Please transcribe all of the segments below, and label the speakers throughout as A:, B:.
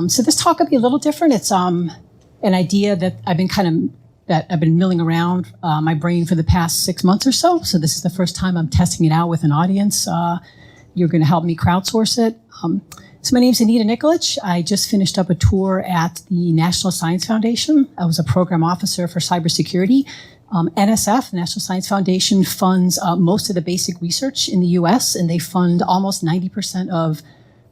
A: So this talk will be a little different. It's an idea that I've been milling around my brain for the past 6 months or so. So this is the first time I'm testing it out with an audience. You're going to help me crowdsource it. So my name's Anita Nikolich. I just finished up a tour at the National Science Foundation. I was a program officer for cybersecurity. NSF, National Science Foundation, funds most of the basic research in the US, and they fund almost 90% of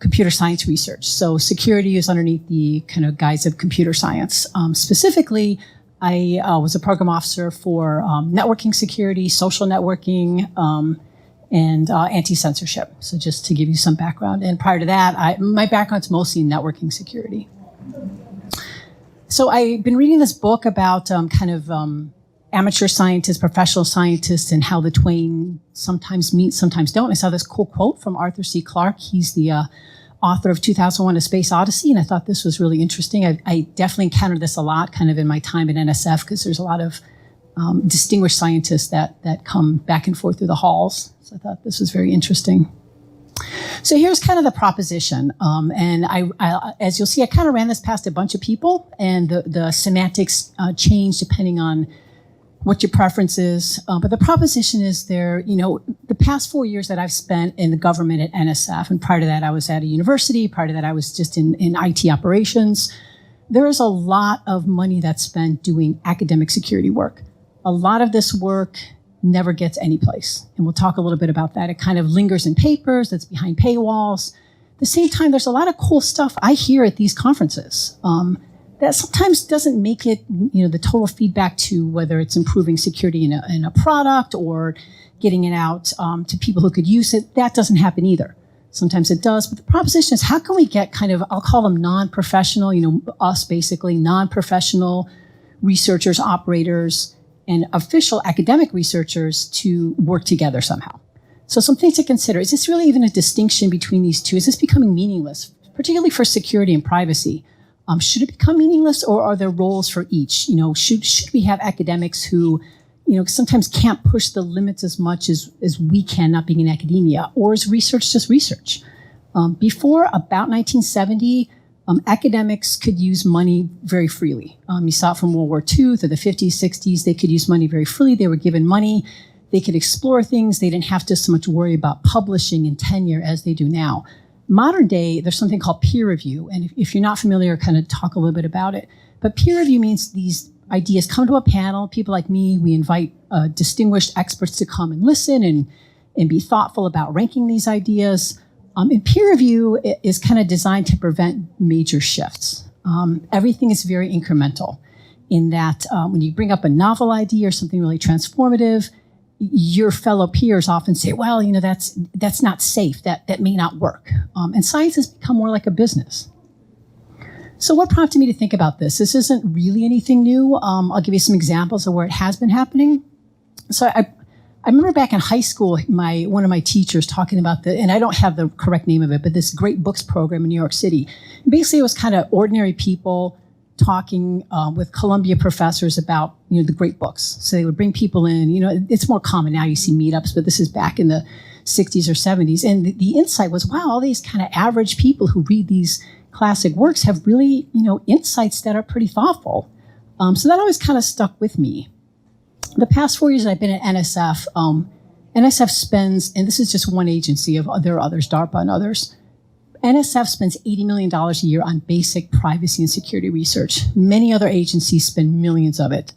A: computer science research. So security is underneath the kind of guise of computer science. Specifically, I was a program officer for networking security, social networking, and anti-censorship. So just to give you some background. And prior to that, my background's mostly in networking security. So I've been reading this book about amateur scientists, professional scientists, and how the twain sometimes meet, sometimes don't. I saw this cool quote from Arthur C. Clarke. He's the author of 2001: A Space Odyssey, and I thought this was really interesting. I definitely encountered this a lot kind of in my time at NSF because there's a lot of distinguished scientists that come back and forth through the halls. So I thought this was very interesting. So here's kind of the proposition. And I as you'll see, I kind of ran this past a bunch of people, and the semantics change depending on what your preference is. But the proposition is the past 4 years that I've spent in the government at NSF, and prior to that I was at a university, prior to that I was just in IT operations, there is a lot of money that's spent doing academic security work. A lot of this work never gets any place. And we'll talk a little bit about that. It kind of lingers in papers, that's behind paywalls. At the same time, there's a lot of cool stuff I hear at these conferences. That sometimes doesn't make it, the total feedback to whether it's improving security in a product or getting it out to people who could use it. That doesn't happen either. Sometimes it does, but the proposition is how can we get kind of, I'll call them non-professional, us basically, non-professional researchers, operators, and official academic researchers to work together somehow. So some things to consider. Is this really even a distinction between these two? Is this becoming meaningless, particularly for security and privacy? Should it become meaningless, or are there roles for each? Should we have academics who, sometimes can't push the limits as much as we can, not being in academia, or is research just research? Before about 1970, academics could use money very freely. You saw it from World War II to the 50s, 60s. They could use money very freely. They were given money. They could explore things. They didn't have to so much worry about publishing and tenure as they do now. Modern day, there's something called peer review. And if you're not familiar, kind of talk a little bit about it. But peer review means these ideas come to a panel. People like me, we invite distinguished experts to come and listen and be thoughtful about ranking these ideas. And peer review is kind of designed to prevent major shifts. Everything is very incremental in that when you bring up a novel idea or something really transformative, your fellow peers often say, well, that's not safe. That may not work. And science has become more like a business. So what prompted me to think about this? This isn't really anything new. I'll give you some examples of where it has been happening. So I remember back in high school, one of my teachers talking about and I don't have the correct name of it, but this great books program in New York City. And basically, it was kind of ordinary people talking with Columbia professors about, the great books. So they would bring people in, it's more common now, you see meetups, but this is back in the 60s or 70s. And the insight was, wow, all these kind of average people who read these classic works have really, insights that are pretty thoughtful. So that always kind of stuck with me. The past 4 years that I've been at NSF, NSF spends, and this is just one agency, there are others, DARPA and others, NSF spends $80 million a year on basic privacy and security research. Many other agencies spend millions of it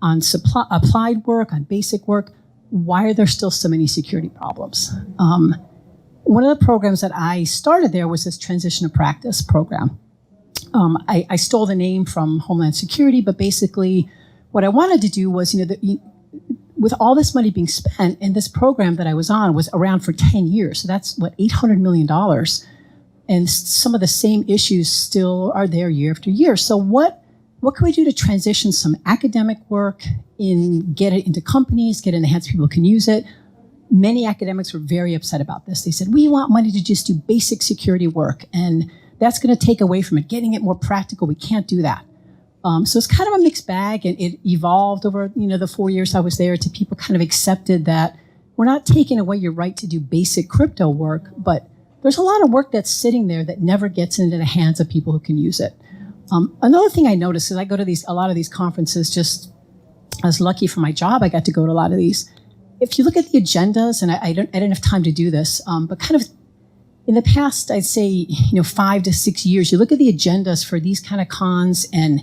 A: on applied work, on basic work. Why are there still so many security problems? One of the programs that I started there was this transition to practice program. I stole the name from Homeland Security, but basically what I wanted to do was, with all this money being spent, and this program that I was on was around for 10 years. So that's, $800 million. And some of the same issues still are there year after year. So what can we do to transition some academic work get it into companies, get it in the hands of people who can use it? Many academics were very upset about this. They said, we want money to just do basic security work, and that's going to take away from it, getting it more practical. We can't do that. So it's kind of a mixed bag, and it evolved over the 4 years I was there to people kind of accepted that we're not taking away your right to do basic crypto work, but there's a lot of work that's sitting there that never gets into the hands of people who can use it. Another thing I noticed is I go to a lot of these conferences. Just I was lucky for my job, I got to go to a lot of these. If you look at the agendas, and I didn't have time to do this, but kind of in the past, I'd say 5 to 6 years, you look at the agendas for these kind of cons and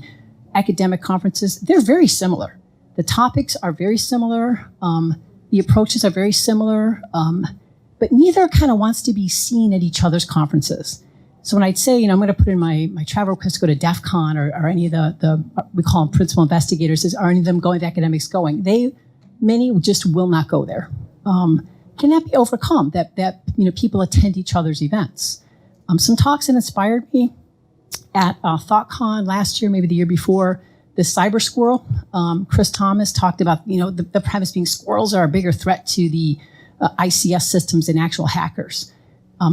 A: academic conferences, they're very similar. The topics are very similar. The approaches are very similar, but neither kind of wants to be seen at each other's conferences. So when I'd say, I'm going to put in my travel request to go to DEF CON or any of the we call them principal investigators, are any of them going, the academics going? Many just will not go there. Can that be overcome, that people attend each other's events? Some talks that inspired me at ThoughtCon last year, maybe the year before, the cyber squirrel. Chris Thomas talked about, the premise being squirrels are a bigger threat to the ICS systems than actual hackers.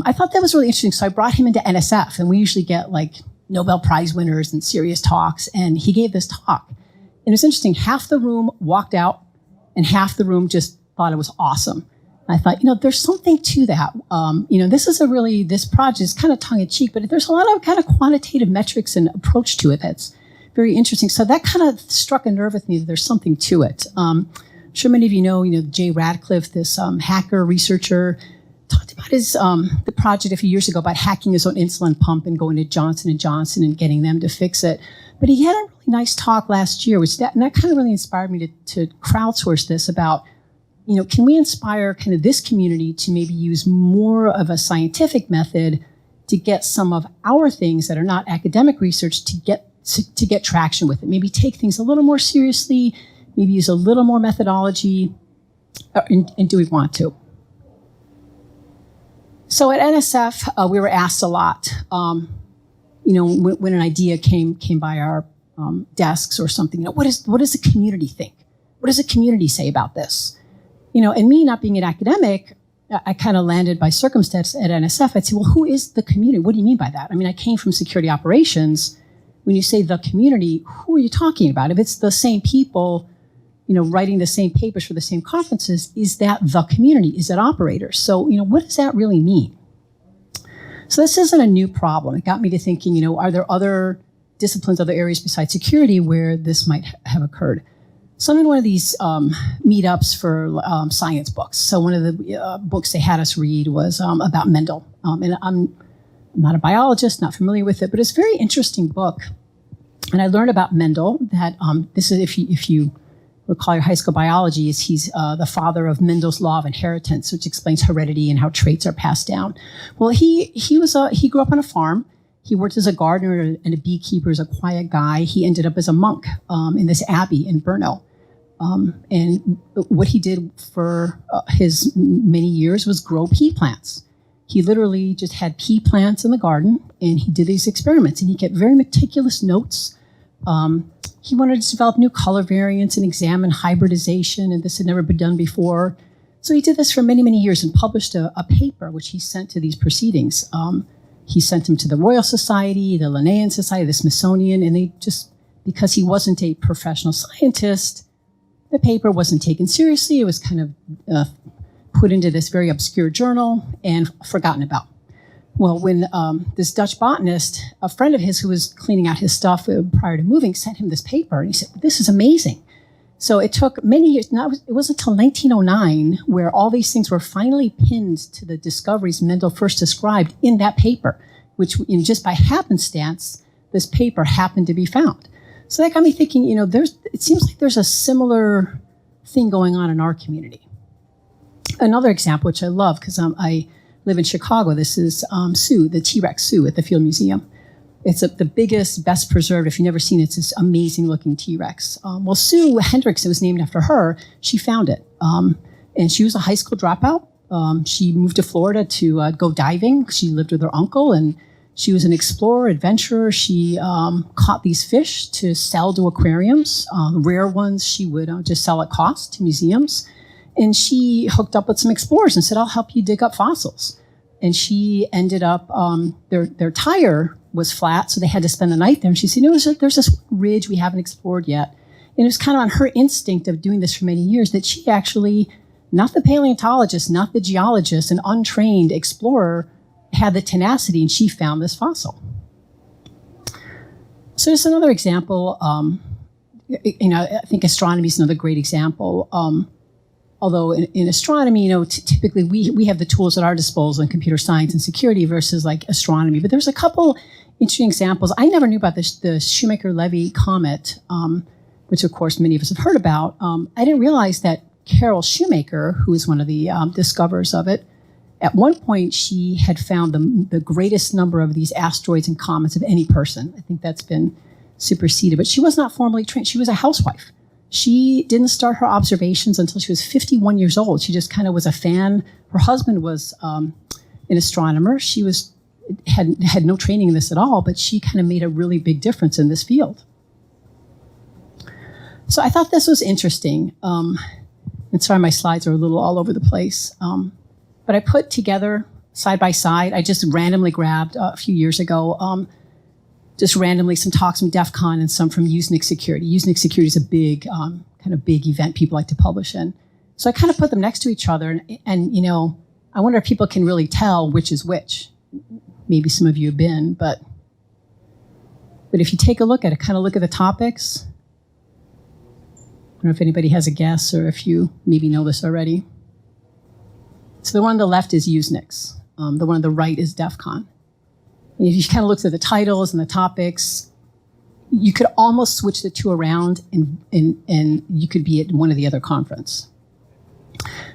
A: I thought that was really interesting, so I brought him into NSF, and we usually get like Nobel Prize winners and serious talks, and he gave this talk. And it was interesting, half the room walked out, and half the room just thought it was awesome. And I thought, there's something to that. This project is kind of tongue-in-cheek, but there's a lot of kind of quantitative metrics and approach to it that's very interesting. So that kind of struck a nerve with me that there's something to it. I'm sure many of you know, Jay Radcliffe, this hacker researcher, talked about his the project a few years ago about hacking his own insulin pump and going to Johnson & Johnson and getting them to fix it. But he had a really nice talk last year, and that kind of really inspired me to crowdsource this about, can we inspire kind of this community to maybe use more of a scientific method to get some of our things that are not academic research to get traction with it? Maybe take things a little more seriously, maybe use a little more methodology, and do we want to? So at NSF, we were asked a lot, when an idea came by our desks or something, what does the community think? What does the community say about this? And me not being an academic, I kind of landed by circumstance at NSF. I'd say, well, who is the community? What do you mean by that? I mean, I came from security operations. When you say the community, who are you talking about? If it's the same people, writing the same papers for the same conferences, is that the community? Is it operators? So, what does that really mean? So this isn't a new problem. It got me to thinking, are there other disciplines, other areas besides security where this might have occurred? So I'm in one of these meetups for science books. So one of the books they had us read was about Mendel. And I'm not a biologist, not familiar with it, but it's a very interesting book. And I learned about Mendel, that this is, if you recall your high school biology, he's the father of Mendel's law of inheritance, which explains heredity and how traits are passed down. Well, he grew up on a farm. He worked as a gardener and a beekeeper, as a quiet guy. He ended up as a monk in this abbey in Brno. And what he did for his many years was grow pea plants. He literally just had pea plants in the garden, and he did these experiments, and he kept very meticulous notes. He wanted to develop new color variants and examine hybridization, and this had never been done before. So he did this for many, many years and published a paper, which he sent to these proceedings. He sent them to the Royal Society, the Linnaean Society, the Smithsonian, and they just, because he wasn't a professional scientist, the paper wasn't taken seriously. It was kind of put into this very obscure journal and forgotten about. Well, when this Dutch botanist, a friend of his who was cleaning out his stuff prior to moving, sent him this paper, and he said, "This is amazing." So it took many years. Now, it wasn't until 1909 where all these things were finally pinned to the discoveries Mendel first described in that paper, which just by happenstance, this paper happened to be found. So that got me thinking, it seems like there's a similar thing going on in our community. Another example, which I love, because I live in Chicago, this is Sue, the T-Rex Sue at the Field Museum. It's the biggest, best preserved, if you've never seen it, it's this amazing looking T-Rex. Well, Sue Hendricks, it was named after her, she found it. And she was a high school dropout. She moved to Florida to go diving. She lived with her uncle, and she was an explorer, adventurer. She caught these fish to sell to aquariums. Rare ones she would just sell at cost to museums. And she hooked up with some explorers and said, "I'll help you dig up fossils." And she ended up, their tire was flat, so they had to spend the night there. And she said, there's this ridge we haven't explored yet. And it was kind of on her instinct of doing this for many years that she actually, not the paleontologist, not the geologist, an untrained explorer, had the tenacity, and she found this fossil. So just another example. I think astronomy is another great example. Although in astronomy, typically we have the tools at our disposal in computer science and security versus like astronomy. But there's a couple interesting examples. I never knew about the Shoemaker-Levy Comet, which of course many of us have heard about. I didn't realize that Carol Shoemaker, who is one of the discoverers of it, at one point she had found the greatest number of these asteroids and comets of any person. I think that's been superseded, but she was not formally trained. She was a housewife. She didn't start her observations until she was 51 years old. She just kind of was a fan. Her husband was an astronomer. She had no training in this at all, but she kind of made a really big difference in this field. So I thought this was interesting. And sorry, my slides are a little all over the place. But I put together side by side. I just randomly grabbed a few years ago, just randomly some talks from DEF CON and some from Unix Security. Unix Security is a big, kind of big event people like to publish in. So I kind of put them next to each other. And I wonder if people can really tell which is which. Maybe some of you have been, but if you take a look at it, kind of look at the topics. I don't know if anybody has a guess or if you maybe know this already. So the one on the left is Unix. The one on the right is DEF CON. And if you kind of look at the titles and the topics, you could almost switch the two around and you could be at one of the other conference.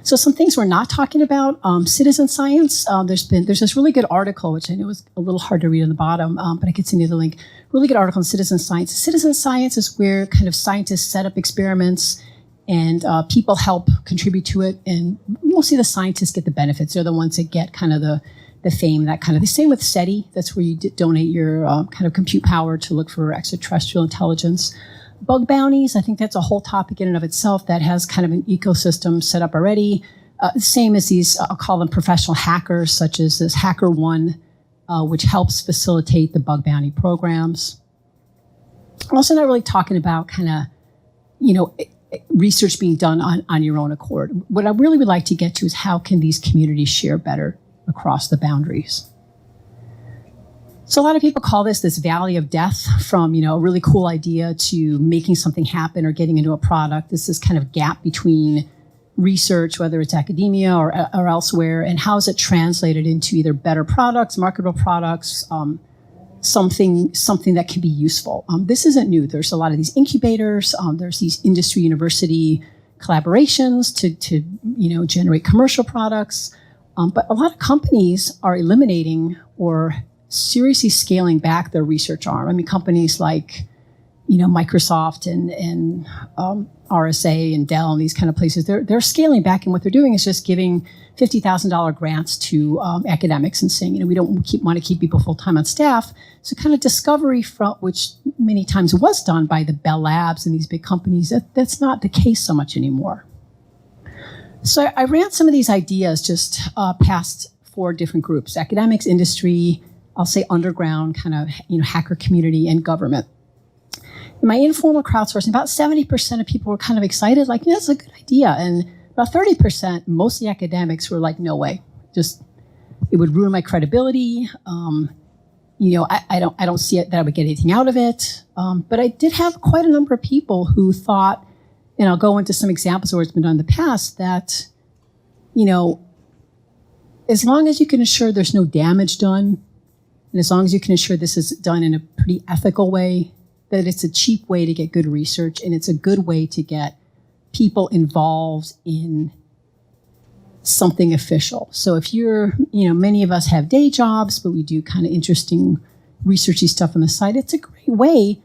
A: So some things we're not talking about, citizen science. There's this really good article, which I know is a little hard to read on the bottom, but I could send you the link. Really good article on citizen science. Citizen science is where kind of scientists set up experiments and people help contribute to it. And mostly the scientists get the benefits. They're the ones that get kind of the fame, that kind of the same with SETI. That's where you donate your kind of compute power to look for extraterrestrial intelligence. Bug bounties, I think that's a whole topic in and of itself that has kind of an ecosystem set up already. Same as these, I'll call them professional hackers, such as this HackerOne, which helps facilitate the bug bounty programs. I'm also not really talking about kind of, research being done on your own accord. What I really would like to get to is how can these communities share better across the boundaries. So a lot of people call this valley of death, from a really cool idea to making something happen or getting into a product. This is kind of gap between research, whether it's academia or elsewhere, and how is it translated into either better products, marketable products, something that can be useful. This isn't new. There's a lot of these incubators. There's these industry university collaborations to generate commercial products. But a lot of companies are eliminating or seriously scaling back their research arm. I mean, companies like, Microsoft and RSA and Dell and these kind of places, they're scaling back, and what they're doing is just giving $50,000 grants to academics and saying, we don't want to keep people full-time on staff. So kind of discovery, which many times was done by the Bell Labs and these big companies, that's not the case so much anymore. So I ran some of these ideas just past 4 different groups: academics, industry, I'll say underground, kind of hacker community, and government. In my informal crowdsourcing, about 70% of people were kind of excited, like, that's a good idea. And about 30%, mostly academics, were like, no way. Just, it would ruin my credibility. I don't see it that I would get anything out of it. But I did have quite a number of people who thought, and I'll go into some examples where it's been done in the past, that, as long as you can ensure there's no damage done, and as long as you can ensure this is done in a pretty ethical way, that it's a cheap way to get good research, and it's a good way to get people involved in something official. So if you're, many of us have day jobs, but we do kind of interesting researchy stuff on the side. It's a great way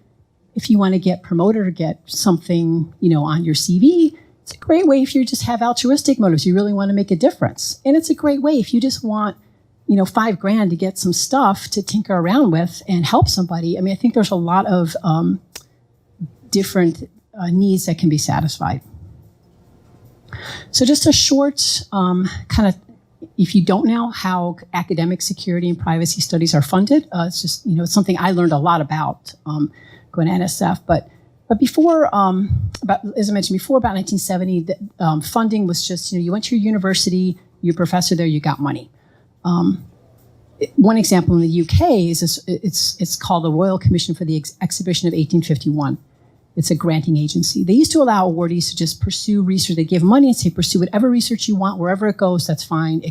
A: if you want to get promoted or get something, on your CV. It's a great way if you just have altruistic motives. You really want to make a difference. And it's a great way if you just want, $5,000 to get some stuff to tinker around with and help somebody. I mean, I think there's a lot of different needs that can be satisfied. So just a short kind of, if you don't know how academic security and privacy studies are funded, it's just, it's something I learned a lot about going to NSF. But before, as I mentioned before, about 1970, funding was just, you went to your university, you're a professor there, you got money. one example in the UK is it's called the Royal Commission for the Exhibition of 1851. It's a granting agency. They used to allow awardees to just pursue research. They give money and say, pursue whatever research you want, wherever it goes, that's fine.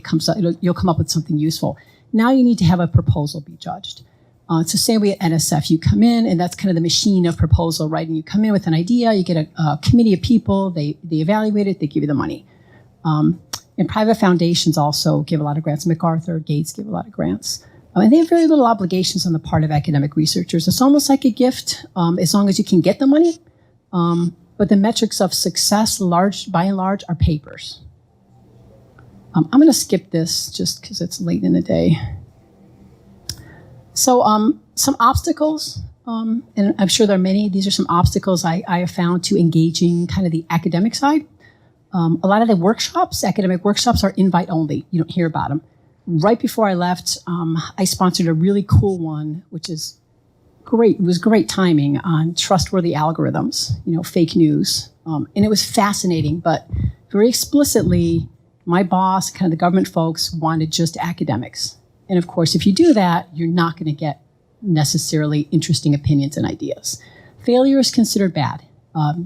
A: You'll come up with something useful. Now you need to have a proposal be judged. It's the same way at NSF. You come in, and that's kind of the machine of proposal writing. You come in with an idea, you get a committee of people, they evaluate it, they give you the money. And private foundations also give a lot of grants. MacArthur, Gates give a lot of grants. And they have very little obligations on the part of academic researchers. It's almost like a gift, as long as you can get the money. But the metrics of success, by and large, are papers. I'm going to skip this just because it's late in the day. So some obstacles, and I'm sure there are many. These are some obstacles I have found to engaging kind of the academic side. A lot of the workshops, academic workshops, are invite only. You don't hear about them. Right before I left, I sponsored a really cool one, which is great. It was great timing on trustworthy algorithms, fake news. And it was fascinating, but very explicitly, my boss, kind of the government folks, wanted just academics. And of course, if you do that, you're not going to get necessarily interesting opinions and ideas. Failure is considered bad.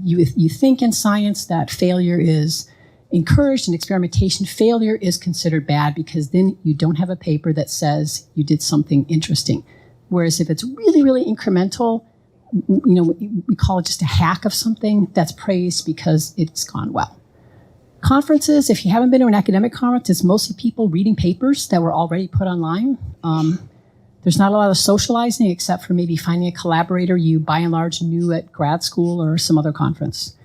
A: You think in science that failure is encouraged, and experimentation. Failure is considered bad because then you don't have a paper that says you did something interesting. Whereas if it's really, really incremental, we call it just a hack of something, that's praised because it's gone well. Conferences, if you haven't been to an academic conference, it's mostly people reading papers that were already put online. There's not a lot of socializing except for maybe finding a collaborator you, by and large, knew at grad school or some other conference.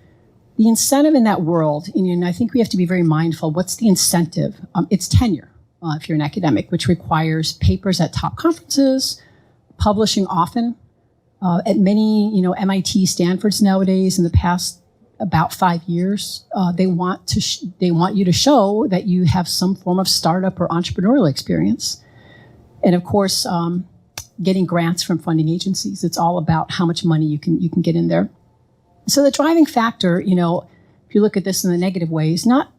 A: The incentive in that world, and I think we have to be very mindful, what's the incentive? It's tenure, if you're an academic, which requires papers at top conferences, publishing often. At many, MIT, Stanfords nowadays, in the past about 5 years, they want you to show that you have some form of startup or entrepreneurial experience. And of course, getting grants from funding agencies. It's all about how much money you can get in there. So the driving factor, if you look at this in the negative way, is not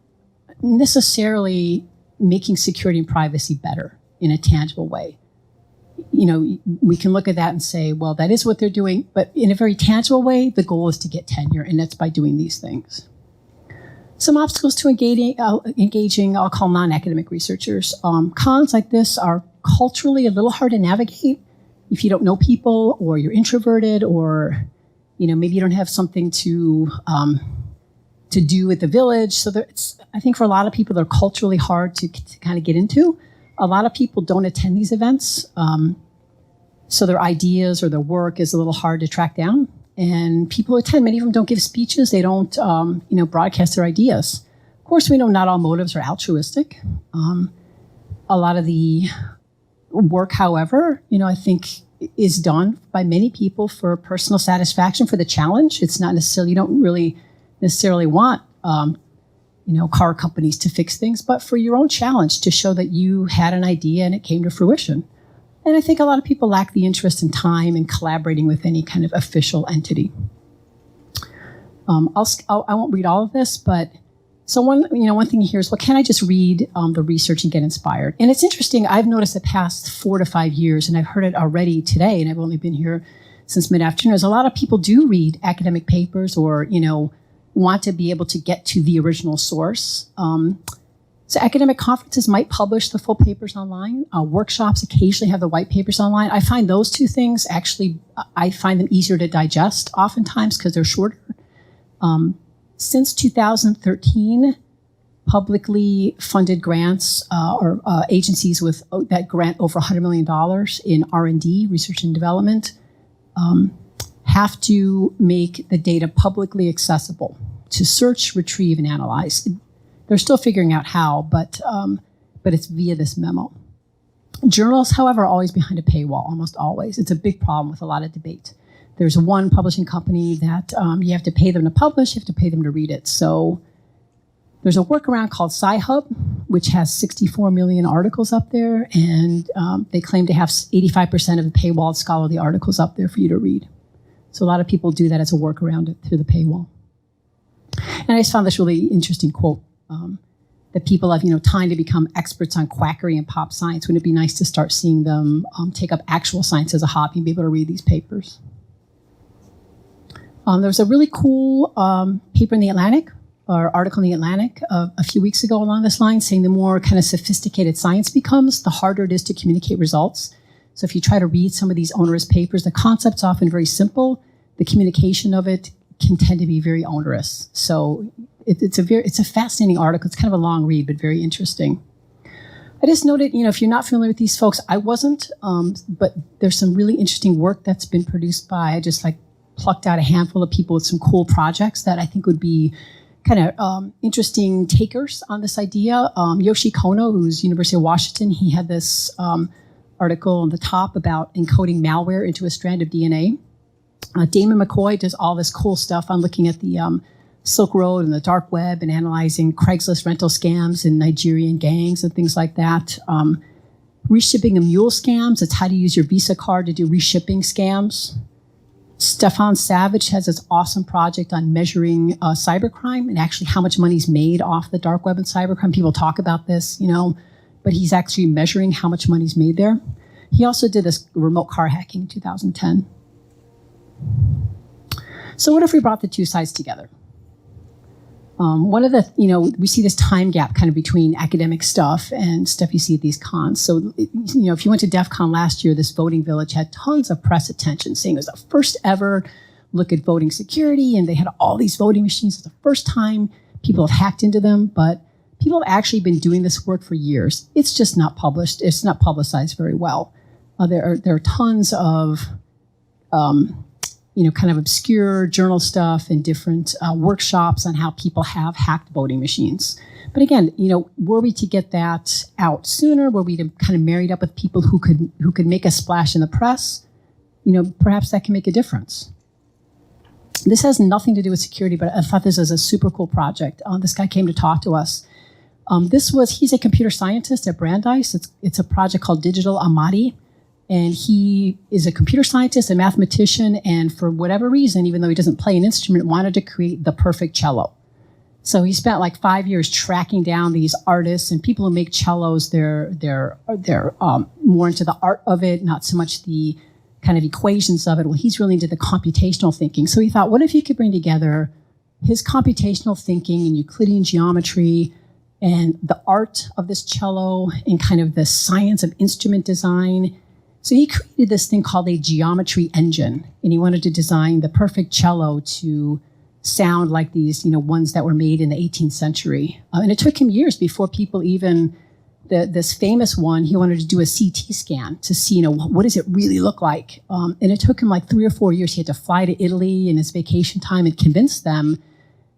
A: necessarily making security and privacy better in a tangible way. We can look at that and say, well, that is what they're doing. But in a very tangible way, the goal is to get tenure, and that's by doing these things. Some obstacles to engaging, I'll call non-academic researchers. Cons like this are culturally a little hard to navigate if you don't know people, or you're introverted, or maybe you don't have something to do at the village. So I think for a lot of people, they're culturally hard to kind of get into. A lot of people don't attend these events, so their ideas or their work is a little hard to track down. And people who attend, many of them don't give speeches. They don't, broadcast their ideas. Of course, we know not all motives are altruistic. A lot of the work, however, I think is done by many people for personal satisfaction, for the challenge. It's not necessarily, you don't really necessarily want, car companies to fix things, but for your own challenge to show that you had an idea and it came to fruition. And I think a lot of people lack the interest and time in collaborating with any kind of official entity. I won't read all of this, but so one thing here is, well, can I just read the research and get inspired? And it's interesting. I've noticed the past 4 to 5 years, and I've heard it already today, and I've only been here since mid-afternoon, is a lot of people do read academic papers or, want to be able to get to the original source. So academic conferences might publish the full papers online. Workshops occasionally have the white papers online. I find those two things I find them easier to digest oftentimes because they're shorter. Since 2013, publicly funded grants or agencies with that grant over $100 million in R&D, research and development, have to make the data publicly accessible to search, retrieve, and analyze. They're still figuring out how, but it's via this memo. Journals, however, are always behind a paywall, almost always. It's a big problem with a lot of debate. There's one publishing company that you have to pay them to publish, you have to pay them to read it. So there's a workaround called Sci-Hub, which has 64 million articles up there, and they claim to have 85% of the paywalled scholarly articles up there for you to read. So a lot of people do that as a workaround through the paywall. And I just found this really interesting quote. that people have, time to become experts on quackery and pop science. Wouldn't it be nice to start seeing them take up actual science as a hobby and be able to read these papers? There was a really cool paper in the Atlantic, or article in the Atlantic a few weeks ago along this line, saying the more kind of sophisticated science becomes, the harder it is to communicate results. So if you try to read some of these onerous papers, the concept's often very simple. The communication of it can tend to be very onerous. So it's a fascinating article. It's kind of a long read, but very interesting. I just noted, if you're not familiar with these folks, I wasn't, but there's some really interesting work that's been produced by, I just plucked out a handful of people with some cool projects that I think would be kind of interesting takers on this idea. Yoshi Kono, who's University of Washington, he had this article on the top about encoding malware into a strand of DNA. Damon McCoy does all this cool stuff on looking at the Silk Road and the dark web and analyzing Craigslist rental scams in Nigerian gangs and things like that. Reshipping a mule scams, it's how to use your Visa card to do reshipping scams. Stefan Savage has this awesome project on measuring cybercrime and actually how much money's made off the dark web and cybercrime. People talk about this, but he's actually measuring how much money's made there. He also did this remote car hacking in 2010. So what if we brought the two sides together? One of the, we see this time gap kind of between academic stuff and stuff you see at these cons. So, if you went to DEF CON last year, this voting village had tons of press attention, saying it was the first ever look at voting security, and they had all these voting machines. It's the first time people have hacked into them, but people have actually been doing this work for years. It's just not published. It's not publicized very well. There are tons of kind of obscure journal stuff and different workshops on how people have hacked voting machines. But again, were we to get that out sooner, were we to kind of married up with people who could make a splash in the press, perhaps that can make a difference. This has nothing to do with security, but I thought this was a super cool project. This guy came to talk to us. He's a computer scientist at Brandeis. It's a project called Digital Amati. And he is a computer scientist, a mathematician, and for whatever reason, even though he doesn't play an instrument, wanted to create the perfect cello. So he spent 5 years tracking down these artists and people who make cellos. They're more into the art of it, not so much the kind of equations of it. Well, he's really into the computational thinking. So he thought, what if he could bring together his computational thinking and Euclidean geometry and the art of this cello and kind of the science of instrument design. So he created this thing called a geometry engine, and he wanted to design the perfect cello to sound like these, ones that were made in the 18th century. And it took him years before people even, this famous one, he wanted to do a CT scan to see, what does it really look like? And it took him 3 or 4 years. He had to fly to Italy in his vacation time and convince them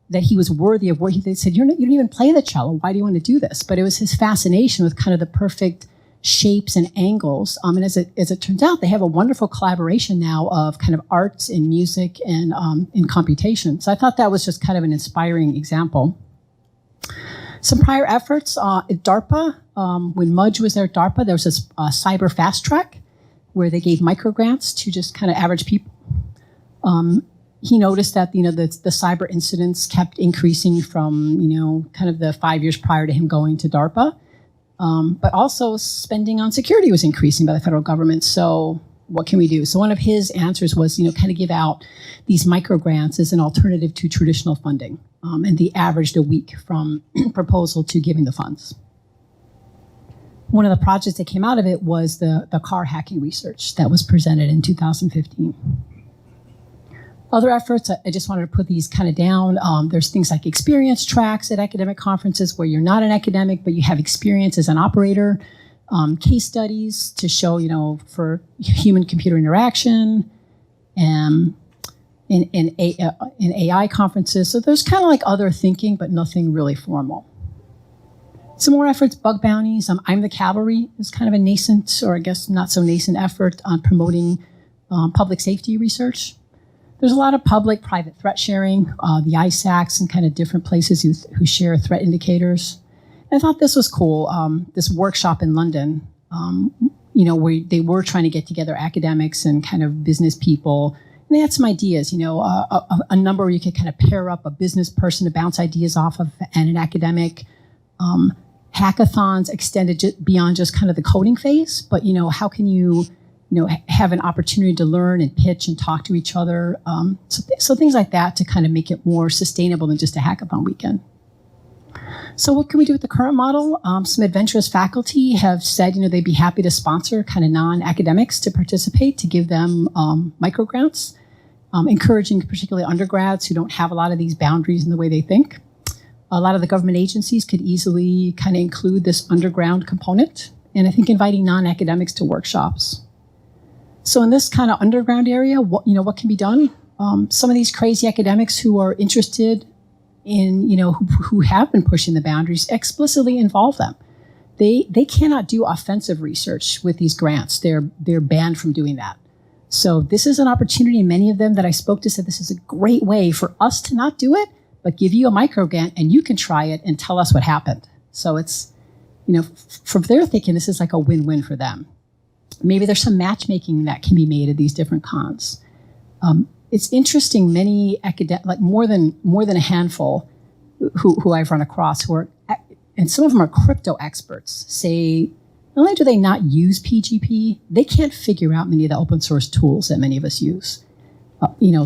A: that he was worthy of work. They said, you don't even play the cello. Why do you want to do this? But it was his fascination with kind of the perfect shapes and angles. And as it turns out, they have a wonderful collaboration now of kind of arts and music and in computation. So I thought that was just kind of an inspiring example. Some prior efforts at DARPA, when Mudge was there at DARPA, there was this cyber fast track where they gave microgrants to just kind of average people. He noticed that, the cyber incidents kept increasing from, kind of the 5 years prior to him going to DARPA. But also spending on security was increasing by the federal government. So what can we do? So one of his answers was, kind of give out these microgrants as an alternative to traditional funding. And they averaged a week from proposal to giving the funds. One of the projects that came out of it was the car hacking research that was presented in 2015. Other efforts, I just wanted to put these kind of down. There's things like experience tracks at academic conferences where you're not an academic, but you have experience as an operator. Case studies to show, for human-computer interaction, in AI conferences. So there's kind of other thinking, but nothing really formal. Some more efforts, bug bounties. I'm the Cavalry is kind of a nascent, or I guess not so nascent effort on promoting public safety research. There's a lot of public-private threat sharing, the ISACs and kind of different places who share threat indicators. And I thought this was cool, this workshop in London, where they were trying to get together academics and kind of business people. And they had some ideas, a number where you could kind of pair up a business person to bounce ideas off of and an academic. Hackathons extended beyond just kind of the coding phase, but, how can you, have an opportunity to learn and pitch and talk to each other. So things like that to kind of make it more sustainable than just a hackathon weekend. So what can we do with the current model? Some adventurous faculty have said, they'd be happy to sponsor kind of non-academics to participate, to give them micro grants, encouraging particularly undergrads who don't have a lot of these boundaries in the way they think. A lot of the government agencies could easily kind of include this underground component, and I think inviting non-academics to workshops. So in this kind of underground area, what can be done? Some of these crazy academics who are interested in, who have been pushing the boundaries, explicitly involve them. They cannot do offensive research with these grants. They're banned from doing that. So this is an opportunity. Many of them that I spoke to said this is a great way for us to not do it, but give you a micro grant and you can try it and tell us what happened. So it's, from their thinking, this is like a win-win for them. Maybe there's some matchmaking that can be made at these different cons. It's interesting, many like more than a handful who I've run across who are, and some of them are crypto experts, say, not only do they not use PGP, they can't figure out many of the open source tools that many of us use.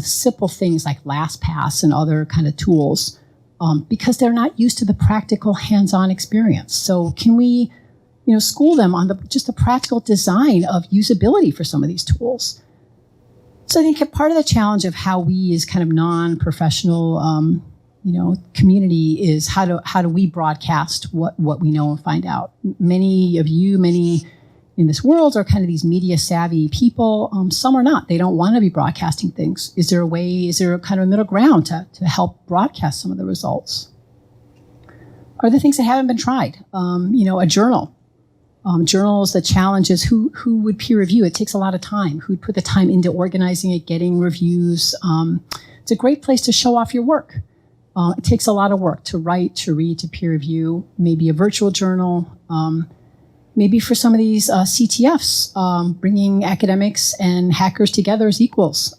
A: Simple things like LastPass and other kind of tools, because they're not used to the practical hands-on experience. So can we, school them on just the practical design of usability for some of these tools? So I think part of the challenge of how we as kind of non-professional, community is how do we broadcast what we know and find out? Many in this world are kind of these media savvy people. Some are not. They don't want to be broadcasting things. Is there a kind of a middle ground to help broadcast some of the results? Are there things that haven't been tried? A journal. Journals, the challenge is who would peer review? It takes a lot of time. Who'd put the time into organizing it, getting reviews? It's a great place to show off your work. It takes a lot of work to write, to read, to peer review. Maybe a virtual journal. Maybe for some of these CTFs, bringing academics and hackers together as equals.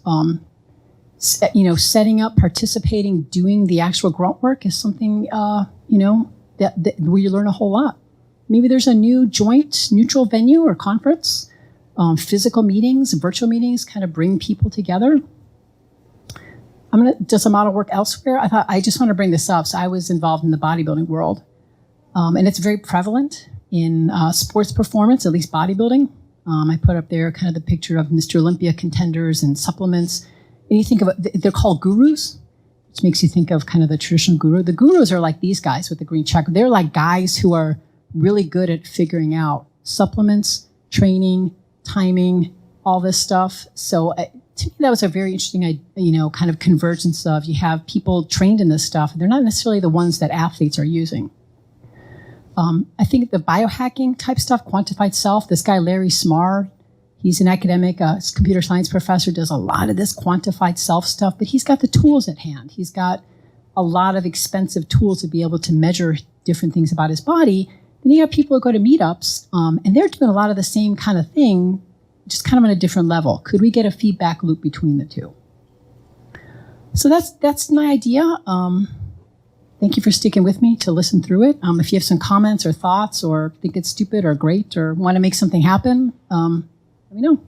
A: Setting up, participating, doing the actual grunt work is something, that where you learn a whole lot. Maybe there's a new joint neutral venue or conference, physical meetings, virtual meetings, kind of bring people together. Does the model work elsewhere? I just want to bring this up. So I was involved in the bodybuilding world, and it's very prevalent in sports performance, at least bodybuilding. I put up there kind of the picture of Mr. Olympia contenders and supplements. And you think of it, they're called gurus, which makes you think of kind of the traditional guru. The gurus are like these guys with the green check. They're like guys who are really good at figuring out supplements, training, timing, all this stuff. So to me, that was a very interesting, kind of convergence of you have people trained in this stuff. And they're not necessarily the ones that athletes are using. I think the biohacking type stuff, quantified self, this guy, Larry Smarr, he's an academic, computer science professor, does a lot of this quantified self stuff, but he's got the tools at hand. He's got a lot of expensive tools to be able to measure different things about his body. Then you have people who go to meetups, and they're doing a lot of the same kind of thing, just kind of on a different level. Could we get a feedback loop between the two? So that's my idea. Thank you for sticking with me to listen through it. If you have some comments or thoughts or think it's stupid or great or want to make something happen, let me know.